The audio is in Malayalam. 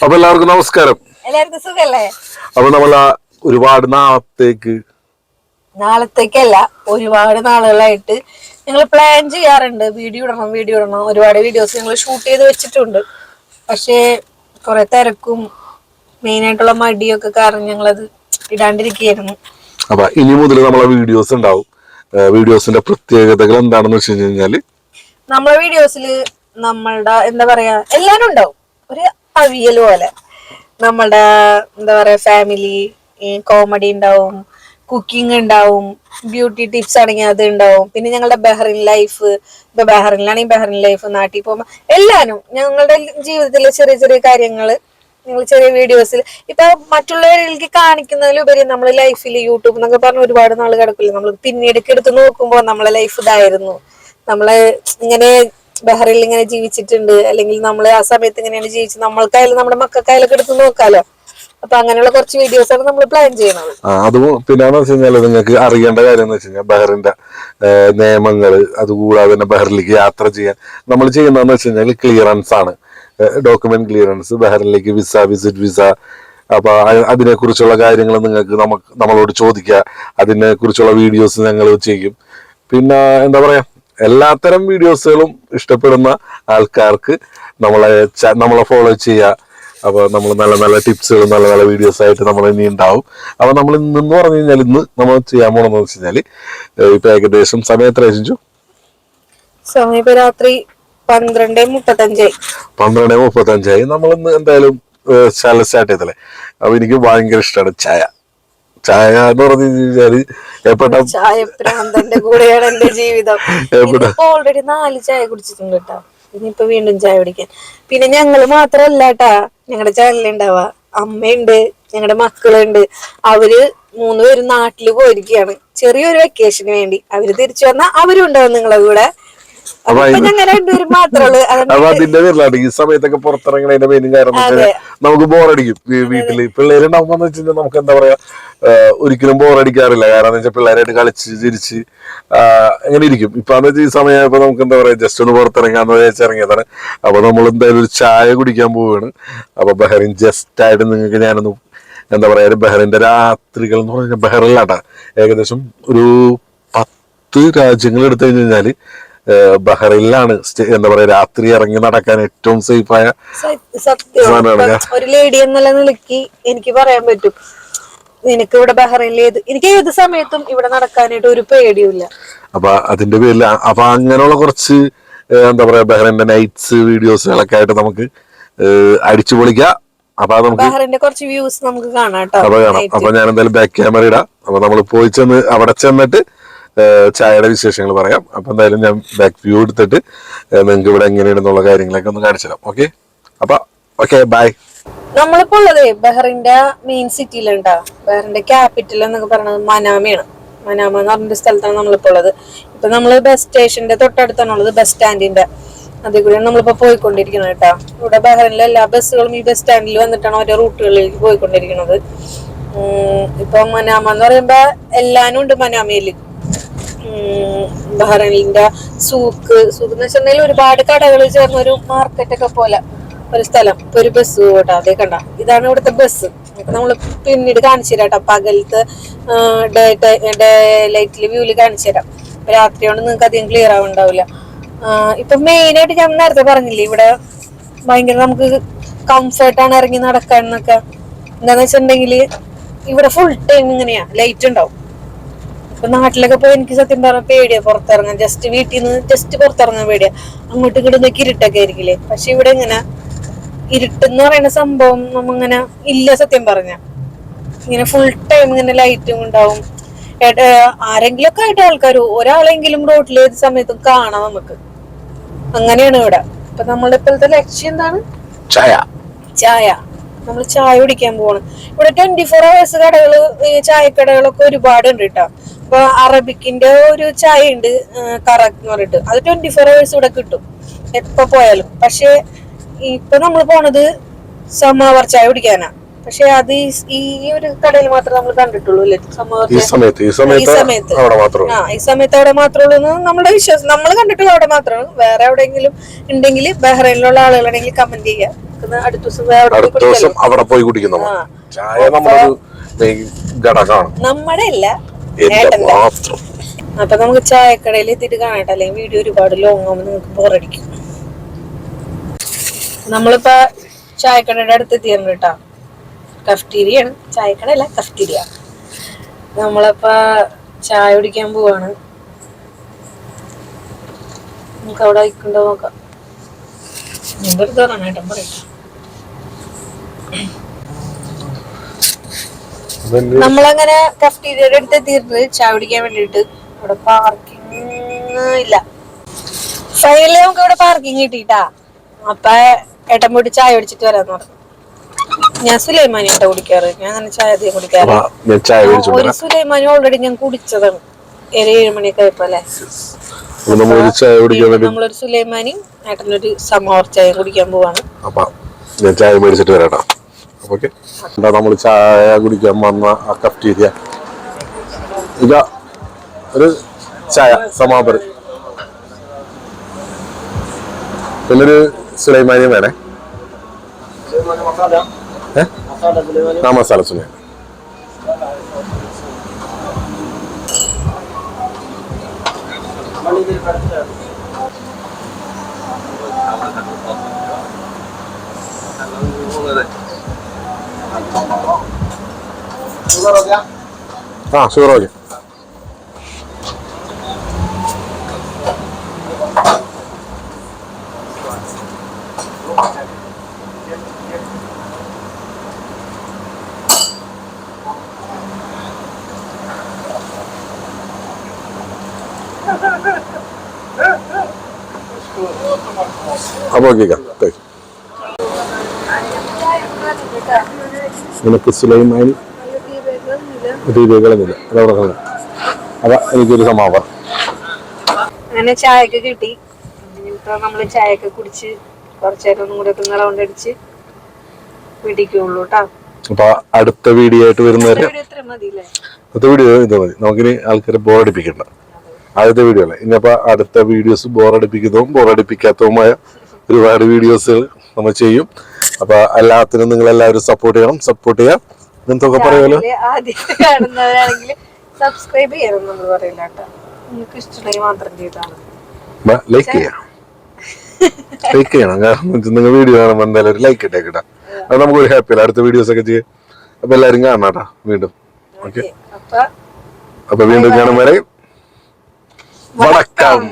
അപ്പൊ എല്ലാവർക്കും നമസ്കാരം. എല്ലാവർക്കും സുഖല്ലേ? അപ്പൊ നമ്മൾ ഒരുപാട് നാളത്തേക്കല്ല, ഒരുപാട് നാളുകളായിട്ട് ഞങ്ങൾ പ്ലാൻ ചെയ്യാറുണ്ട്. വീഡിയോ ഇടണം. ഒരുപാട് വീഡിയോസ് ഞങ്ങൾ ഷൂട്ട് ചെയ്ത് വെച്ചിട്ടുണ്ട്. പക്ഷേ കുറെ തിരക്കും മെയിനായിട്ടുള്ള മടിയൊക്കെ കാരണം ഞങ്ങളത് ഇടാണ്ടിരിക്കുകയായിരുന്നു. അപ്പൊ ഇനി മുതൽ നമ്മളെ വീഡിയോസ് ഉണ്ടാവും. വീഡിയോസിന്റെ പ്രത്യേകതകൾ എന്താണെന്ന് വെച്ച് കഴിഞ്ഞാല് നമ്മളെ വീഡിയോസിൽ നമ്മളുടെ എന്താ പറയാ എല്ലാരും ഉണ്ടാവും. ഒരു അവിയൽ പോലെ നമ്മളുടെ എന്താ പറയാ ഫാമിലി, കോമഡി ഉണ്ടാവും, കുക്കിംഗ് ഉണ്ടാവും, ബ്യൂട്ടി ടിപ്സ് ആണെങ്കിൽ അത് ഉണ്ടാവും. പിന്നെ ഞങ്ങളുടെ ബഹ്റിൻ ലൈഫ്, ഇപ്പൊ ബഹ്റിനിലാണെങ്കിൽ ബഹ്റിൻ ലൈഫ്, നാട്ടിൽ പോകുമ്പോൾ എല്ലാവരും ഞങ്ങളുടെ ജീവിതത്തിലെ ചെറിയ ചെറിയ കാര്യങ്ങള് ഞങ്ങൾ ചെറിയ വീഡിയോസിൽ ഇപ്പൊ മറ്റുള്ളവരിലേക്ക് കാണിക്കുന്നതിലുപരി നമ്മൾ ലൈഫിൽ യൂട്യൂബ് എന്നൊക്കെ പറഞ്ഞ ഒരുപാട് നാൾ കിടക്കില്ല. നമ്മൾ പിന്നീട് എടുത്ത് നോക്കുമ്പോൾ നമ്മളെ ലൈഫ് ഇതായിരുന്നു. നമ്മള് ഇങ്ങനെ ബഹ്റിനിൽ ഇങ്ങനെ ജീവിച്ചിട്ടുണ്ട്, അല്ലെങ്കിൽ നമ്മൾ ആ സമയത്ത് ഇങ്ങനെയാണ് ജീവിച്ചത്, നമ്മൾക്കായാലും നമ്മുടെ മക്കൾക്കായാലും എടുത്ത് നോക്കാലോ. അപ്പൊ അങ്ങനെയുള്ള കുറച്ച് വീഡിയോസ് ആണ് നമ്മൾ പ്ലാൻ ചെയ്യുന്നത്. അതും പിന്നെന്ന് വെച്ച് കഴിഞ്ഞാൽ നിങ്ങൾക്ക് അറിയേണ്ട കാര്യം എന്ന് വെച്ച് കഴിഞ്ഞാൽ ബഹ്റിന്റെ നിയമങ്ങള്, അതുകൂടാതെ തന്നെ ബഹ്റിലേക്ക് യാത്ര ചെയ്യാൻ നമ്മൾ ചെയ്യുന്നതെന്ന് വെച്ച് കഴിഞ്ഞാൽ ക്ലിയറൻസ് ആണ്. ഡോക്യുമെന്റ് ക്ലിയറൻസ്, ബഹ്റിനിലേക്ക് വിസിറ്റ് വിസ. അപ്പൊ അതിനെ കുറിച്ചുള്ള കാര്യങ്ങൾ നിങ്ങൾക്ക് നമ്മളോട് ചോദിക്കുക. അതിനെ കുറിച്ചുള്ള വീഡിയോസ് ഞങ്ങൾ ചെയ്യും. പിന്നെ എന്താ പറയാ, എല്ലാത്തരം വീഡിയോസുകളും ഇഷ്ടപ്പെടുന്ന ആൾക്കാർക്ക് നമ്മളെ ഫോളോ ചെയ്യുക. അപ്പൊ നമ്മൾ നല്ല നല്ല ടിപ്സുകളും നല്ല നല്ല വീഡിയോസ് ആയിട്ട് നമ്മൾ ഇനി ഉണ്ടാവും. അപ്പൊ നമ്മൾ ഇന്ന് പറഞ്ഞു കഴിഞ്ഞാൽ ഇന്ന് നമ്മൾ ചെയ്യാൻ പോണെന്ന് വെച്ച് കഴിഞ്ഞാല് ഇപ്പൊ ഏകദേശം സമയം എത്ര ആയിരിക്കും? സമയം ഇപ്പൊ രാത്രി 12:35. നമ്മൾ ഇന്ന് എന്തായാലും സ്റ്റാർട്ട് ചെയ്തല്ലേ. അപ്പൊ എനിക്ക് ഭയങ്കര ഇഷ്ടമാണ് ചായ എന്ന് പറഞ്ഞു കഴിഞ്ഞാല് ചായപ്രാന്തന്റെ കൂടെയാണ് എന്റെ ജീവിതം. ഓൾറെഡി 4 ചായ കുടിച്ചിട്ടുണ്ട് കേട്ടോ. ഇനിയിപ്പൊ വീണ്ടും ചായ കുടിക്കാൻ. പിന്നെ ഞങ്ങള് മാത്രല്ല കേട്ടാ ഞങ്ങളുടെ ചാനലുണ്ടാവാ. അമ്മയുണ്ട്, ഞങ്ങളുടെ മക്കളുണ്ട്. അവര് 3 പേരും നാട്ടില് പോയിരിക്കുകയാണ് ചെറിയൊരു വെക്കേഷന് വേണ്ടി. അവര് തിരിച്ചു വന്നാ അവരും ഉണ്ടാവും നിങ്ങളെ കൂടെ. അപ്പൊ അതിന്റെ പേരിലാണ് ഈ സമയത്തൊക്കെ പുറത്തിറങ്ങണതിന്റെ മെയിൻ കാരണം നമുക്ക് ബോറടിക്കും. വീട്ടില് പിള്ളേരുണ്ടാവുമ്പോന്ന് വെച്ച് കഴിഞ്ഞാൽ നമുക്ക് എന്താ പറയാ, ഒരിക്കലും ബോറടിക്കാറില്ല. കാരണം എന്ന് വെച്ചാൽ പിള്ളേരായിട്ട് കളിച്ച് ചിരിച്ച് അങ്ങനെ ഇരിക്കും. ഇപ്പൊ എന്ന് ഈ സമയമായപ്പോ നമുക്ക് എന്താ പറയാ, ജസ്റ്റ് ഒന്ന് പുറത്തിറങ്ങാന്ന് വിചാരിച്ചിറങ്ങിയതാണ്. അപ്പൊ നമ്മൾ എന്തായാലും ഒരു ചായ കുടിക്കാൻ പോവുകയാണ്. അപ്പൊ ബഹ്റിൻ ജസ്റ്റ് ആയിട്ട് നിങ്ങൾക്ക് ഞാനൊന്ന് എന്താ പറയാ, ബഹ്റിന്റെ രാത്രികൾ എന്ന് പറഞ്ഞാൽ ബഹ്റിനിലാട്ടാ ഏകദേശം ഒരു 10 രാജ്യങ്ങൾ എടുത്തു കഴിഞ്ഞാല് ബഹ്റൈനിലാണ് എന്താ പറയാ രാത്രി ഇറങ്ങി നടക്കാൻ ഏറ്റവും സേഫായ ഒരു ലേഡി എന്നുള്ള നിലയ്ക്ക് എനിക്ക് പറയാൻ പറ്റും. നിനക്ക് ഇവിടെ ബഹ്റൈനിൽ എനിക്ക് ഏത് സമയത്തും ഇവിടെ നടക്കാനായിട്ട് ഒരു പേടിയില്ല. അപ്പൊ അതിന്റെ പേരിൽ അപ്പൊ അങ്ങനെയുള്ള കുറച്ച് എന്താ പറയാ ബഹ്റൈന്റെ നൈറ്റ്സ് വീഡിയോസുകളൊക്കെ ആയിട്ട് നമുക്ക് അടിച്ചു പൊളിക്കാം. അപ്പൊ ബഹ്റൈന്റെ കുറച്ച് വ്യൂസ് നമുക്ക് കാണാം. അപ്പൊ ഞാൻ എന്തായാലും ബാക്ക് ക്യാമറ ഇടാം. അപ്പൊ നമ്മൾ പോയി അവിടെ ചെന്നിട്ട് ചായയുടെ വിശേഷങ്ങൾ പറയാം. അപ്പൊ എന്തായാലും ഞാൻ ബാക്ക് വ്യൂ എടുത്തിട്ട് നിങ്ങൾക്ക് ഇവിടെ എങ്ങനെയാണെന്നുള്ള കാര്യങ്ങളൊക്കെ ഒന്ന് കാണിച്ചു തരാം. അപ്പൊ ഓക്കെ ബൈ. നമ്മളിപ്പോ ഉള്ളത് ബഹ്റിന്റെ മെയിൻ സിറ്റിയിലുണ്ടാ. ബഹ്റിന്റെ ക്യാപിറ്റൽ എന്നൊക്കെ പറയുന്നത് മനാമയാണ്. മനാമ എന്ന് പറഞ്ഞ സ്ഥലത്താണ് നമ്മളിപ്പോ ഉള്ളത്. ഇപ്പൊ നമ്മള് ബസ് സ്റ്റേഷന്റെ തൊട്ടടുത്താണുള്ളത്, ബസ് സ്റ്റാൻഡിന്റെ. അതേ കൂടിയാണ് നമ്മളിപ്പോ പോയിക്കൊണ്ടിരിക്കുന്നത് കേട്ടാ. ഇവിടെ ബഹ്റിനിലെ എല്ലാ ബസ്സുകളും ഈ ബസ് സ്റ്റാൻഡിൽ വന്നിട്ടാണ് ഓരോ റൂട്ടുകളിലേക്ക് പോയിക്കൊണ്ടിരിക്കുന്നത്. ഇപ്പൊ മനാമ എന്ന് പറയുമ്പോ എല്ലാനും ഉണ്ട് മനാമയില്. ബഹ്റൈനിന്റെ സൂക്ക് എന്ന് വെച്ചിട്ടുണ്ടെങ്കിൽ ഒരുപാട് കടകൾ ചേർന്ന ഒരു മാർക്കറ്റ് ഒക്കെ പോലെ ഒരു സ്ഥലം. ഇപ്പൊ ഒരു ബസ് കേട്ടോ, അതേ കണ്ട, ഇതാണ് ഇവിടുത്തെ ബസ്. നമ്മള് പിന്നീട് കാണിച്ചു തരാം കേട്ടോ. പകലത്തെ ഡേ ലൈറ്റില് വ്യൂല് കാണിച്ചു തരാം. രാത്രിയോണ്ട് നിങ്ങൾക്ക് അധികം ക്ലിയർ ആവുണ്ടാവില്ല. ഇപ്പൊ മെയിൻ ആയിട്ട് ഞാൻ നേരത്തെ പറഞ്ഞില്ലേ, ഇവിടെ ഭയങ്കര നമുക്ക് കംഫർട്ടാണ് ഇറങ്ങി നടക്കാൻ എന്നൊക്കെ. എന്താന്ന് വെച്ചിട്ടുണ്ടെങ്കില് ഇവിടെ ഫുൾ ടൈം ഇങ്ങനെയാ ലൈറ്റ് ഉണ്ടാവും. ഇപ്പൊ നാട്ടിലൊക്കെ പോയി എനിക്ക് സത്യം പറഞ്ഞ പേടിയാ പുറത്തിറങ്ങാൻ. ജസ്റ്റ് വീട്ടിൽ നിന്ന് ജസ്റ്റ് പുറത്തിറങ്ങാൻ പേടിയാ. അങ്ങോട്ടും ഇങ്ങോട്ടും ഇരുട്ടൊക്കെ ആയിരിക്കില്ലേ. പക്ഷെ ഇവിടെ ഇങ്ങനെ ഇരുട്ടെന്ന് പറയുന്ന സംഭവം നമ്മങ്ങനെ ഇല്ല. സത്യം പറഞ്ഞ ഇങ്ങനെ ഫുൾ ടൈം ഇങ്ങനെ ലൈറ്റും ഉണ്ടാവും. ആരെങ്കിലും ഒക്കെ ആയിട്ട് ആൾക്കാർ ഒരാളെങ്കിലും റോഡിൽ ഏത് സമയത്തും കാണാം നമുക്ക്. അങ്ങനെയാണ് ഇവിടെ. ഇപ്പൊ നമ്മളുടെ ഇപ്പോഴത്തെ ലക്ഷ്യം എന്താണ്? ചായ. നമ്മൾ ചായ കുടിക്കാൻ പോവാണ്. ഇവിടെ 24 hours കടകള്, ചായക്കടകളൊക്കെ ഒരുപാട് ഉണ്ട് കേട്ടോ. ഇപ്പൊ അറബിക്കിന്റെ ഒരു ചായ ഉണ്ട്, കറക്റ്റ് എന്ന് പറഞ്ഞിട്ട്. അത് 24 hours ഇവിടെ കിട്ടും എപ്പോ പോയാലും. പക്ഷെ ഇപ്പൊ നമ്മൾ പോണത് സമാവർ ചായ കുടിക്കാനാ. പക്ഷെ അത് ഈ ഒരു കടയിൽ മാത്രമേ നമ്മൾ കണ്ടിട്ടുള്ളൂ അല്ലേ ഈ സമയത്ത് അവിടെ മാത്രമേ ഈ സമയത്ത് അവിടെ മാത്രമേ ഉള്ളൂ നമ്മുടെ വിശ്വാസം. നമ്മൾ കണ്ടിട്ടുള്ള അവിടെ മാത്രമാണ്. വേറെ എവിടെയെങ്കിലും ഉണ്ടെങ്കിൽ ബഹ്റൈനിലുള്ള ആളുകളാണെങ്കിൽ കമന്റ് ചെയ്യാം. അടുത്ത ദിവസം അവിടെ പോയി കുടിക്കുന്നു. ചായ നമ്മുടെ അല്ല ഏട്ടന്റെ. അപ്പൊ നമുക്ക് ചായക്കടയിൽ എത്തിയിട്ട് കാണട്ടെ, അല്ലെങ്കിൽ വീഡിയോ ഒരുപാട് ലോങ് ആവുമ്പോൾ നിങ്ങൾക്ക് ബോറടിക്കും. നമ്മളിപ്പോ ചായക്കടയുടെ അടുത്ത് എത്തിയിരുന്നു കേട്ടോ. കഫ്റ്റീരിയാണ്, ചായക്കടയല്ല കഫ്റ്റീരിയ. നമ്മളിപ്പോ ചായ കുടിക്കാൻ പോവാണ്. നമുക്ക് അവിടെ വയ്ക്കുണ്ടോ നോക്കാം. എന്തൊരു തോന്നാണ് ഏട്ടൻ പറയട്ടെ. നമ്മളങ്ങനെ കഫ്റ്റീരിയയുടെ അടുത്ത് എത്തിയിട്ട് ചായ കുടിക്കാൻ വേണ്ടിട്ട്. ഇവിടെ പാർക്കിംഗ് ഇല്ല. ഫൈനലി നമുക്ക് ഇവിടെ പാർക്കിംഗ് കിട്ടിട്ടാ. അപ്പൊ ഏട്ടൻ പോയിട്ട് ചായ കുടിച്ചിട്ട് വരാന്ന് പറഞ്ഞു. ഞാൻ സുലൈമാനി ആട്ടോ കുടിക്കാറ്. ഞാൻ അങ്ങനെ ചായ അധികം കുടിക്കാറ്. ഒരു സുലൈമാനി ഓൾറെഡി ഞാൻ കുടിച്ചതാണ് 7 മണിയൊക്കെ ആയപ്പോ അല്ലെ. നമ്മളൊരു സുലൈമാനി ഏട്ടനൊരു സമോർ ചായ കുടിക്കാൻ പോവാണ്. ചായ മേടിച്ചിട്ട് വരാട്ടോ. നമ്മൾ ചായ കുടിക്കാൻ വന്ന ആ കഫ്റ്റീരിയ ഇതാ. ഒരു ചായ സമാപർ, പിന്നൊരു സുലൈമാനിയും വേണേ. മസാല സുലൈമാനി. Sugar okay. അപ്പൊ നിനക്ക് സുലൈമാനി ദീപകളൊന്നുമില്ല. അതവിടെ കാണാം. അതാ എനിക്കൊരു സമാധാനം. അങ്ങനെ ചായയൊക്കെ കിട്ടി. ഇപ്പൊ നമ്മള് ചായയൊക്കെ കുടിച്ച് കുറച്ചേരം ഒന്നും കൂടെ ഒന്ന് റൗണ്ട് അടിച്ച് പിടിക്കുള്ളൂ കേട്ടോ. അപ്പൊ അടുത്ത വീഡിയോ ആയിട്ട് വരുന്നവരെ അടുത്ത വീഡിയോ ഇത് മതി. നമുക്കിനി ആൾക്കാരെ ബോറടിപ്പിക്കണ്ട. ആദ്യത്തെ വീഡിയോ അല്ലേ. ഇനിയപ്പോ അടുത്ത വീഡിയോസ് ബോറടിപ്പിക്കുന്നതും ബോറടിപ്പിക്കാത്തതുമായ ഒരുപാട് വീഡിയോസ് നമ്മൾ ചെയ്യും. അപ്പൊ എല്ലാത്തിനും നിങ്ങൾ എല്ലാവരും സപ്പോർട്ട് ചെയ്യണം. സപ്പോർട്ട് ചെയ്യാം. എന്തൊക്കെ പറയുമല്ലോ. ആദ്യത്തെ കാണുന്നവരാണെങ്കിൽ സബ്സ്ക്രൈബ് ചെയ്യണം നമ്മൾ പറയില്ല കേട്ടോ. നിങ്ങൾക്ക് ഇഷ്ടമുണ്ടെങ്കിൽ മാത്രം ചെയ്താണ്. ലൈക്ക് ചെയ്യാം. ലൈക്ക് ചെയ്യണം. കാരണം നിങ്ങൾ വീഡിയോ കാണുമ്പോൾ എന്തായാലും ഒരു ലൈക്ക് ഇട്ടേക്കിട്ടാ. അത് നമുക്കൊരു ഹാപ്പിയല്ല. അടുത്ത വീഡിയോസ് ഒക്കെ ചെയ്യാം. അപ്പൊ എല്ലാരും കാണാട്ടാ വീണ്ടും. ഓക്കെ. അപ്പൊ വീണ്ടും കാണും വരെ വണക്കം.